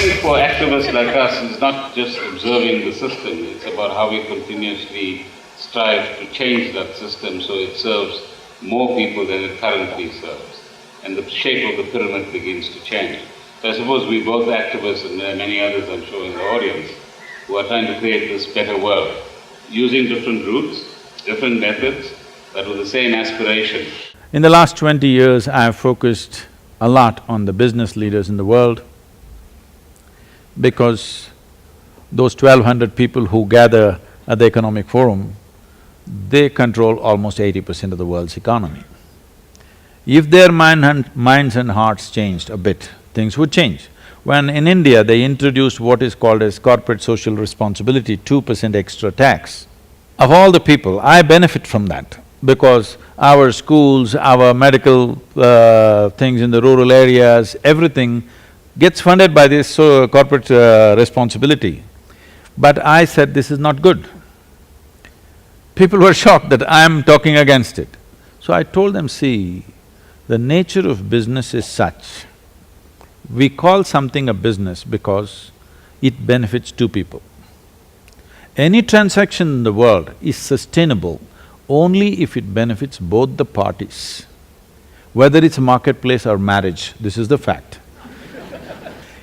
think for activists like us, it's not just observing the system, it's about how we continuously strive to change that system so it serves more people than it currently serves. And the shape of the pyramid begins to change. So I suppose we both activists, and there are many others I'm sure in the audience, who are trying to create this better world, using different routes, different methods, but with the same aspiration. In the last 20 years, I have focused a lot on the business leaders in the world because those 1,200 people who gather at the Economic Forum, they control almost 80% of the world's economy. If their minds and hearts changed a bit, things would change. When in India they introduced what is called as corporate social responsibility, 2% extra tax, of all the people, I benefit from that because our schools, our medical things in the rural areas, everything gets funded by this corporate responsibility. But I said this is not good. People were shocked that I am talking against it. So I told them, see, the nature of business is such, we call something a business because it benefits two people. Any transaction in the world is sustainable only if it benefits both the parties. Whether it's a marketplace or marriage, this is the fact.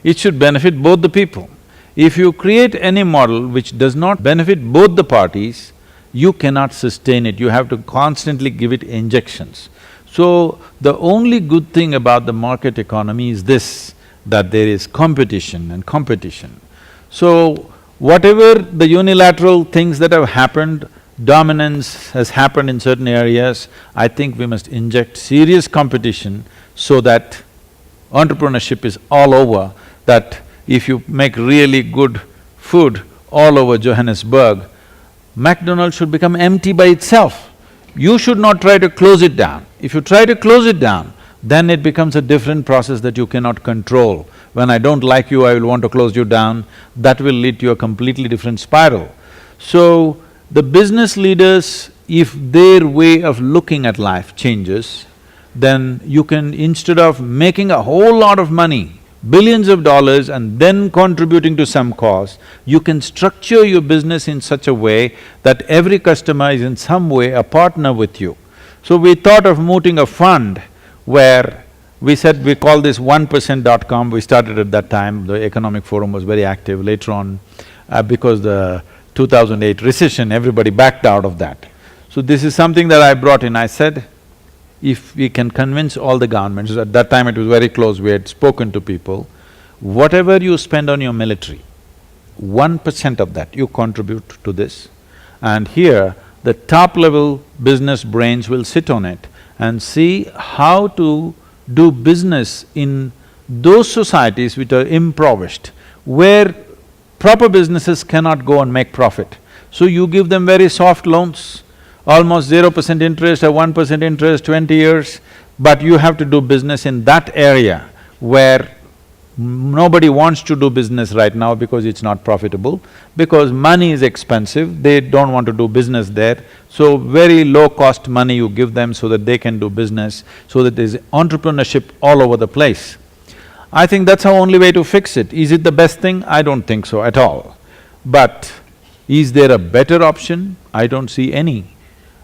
It should benefit both the people. If you create any model which does not benefit both the parties, you cannot sustain it, you have to constantly give it injections. So, the only good thing about the market economy is this, that there is competition and competition. So, whatever the unilateral things that have happened, dominance has happened in certain areas, I think we must inject serious competition so that entrepreneurship is all over, that if you make really good food all over Johannesburg, McDonald's should become empty by itself. You should not try to close it down. If you try to close it down, then it becomes a different process that you cannot control. When I don't like you, I will want to close you down, that will lead to a completely different spiral. So, the business leaders, if their way of looking at life changes, then you can, instead of making a whole lot of money, billions of dollars and then contributing to some cause, you can structure your business in such a way that every customer is in some way a partner with you. So we thought of mooting a fund where we said we call this 1%.com, we started at that time, the Economic Forum was very active. Later on, because the 2008 recession, everybody backed out of that. So this is something that I brought in, I said, if we can convince all the governments, at that time it was very close, we had spoken to people, whatever you spend on your military, 1% of that you contribute to this. And here, the top-level business brains will sit on it and see how to do business in those societies which are impoverished, where proper businesses cannot go and make profit. So you give them very soft loans, almost 0% interest or 1% interest, 20 years, but you have to do business in that area where nobody wants to do business right now because it's not profitable, because money is expensive, they don't want to do business there. So very low-cost money you give them so that they can do business, so that there's entrepreneurship all over the place. I think that's our only way to fix it. Is it the best thing? I don't think so at all. But is there a better option? I don't see any.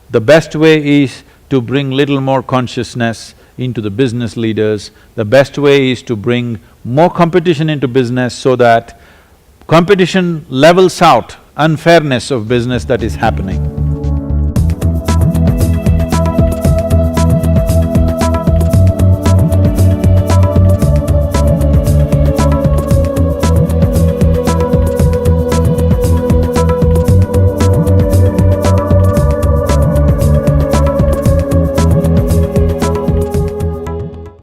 The best way is to bring little more consciousness into the business leaders. The best way is to bring more competition into business so that competition levels out unfairness of business that is happening.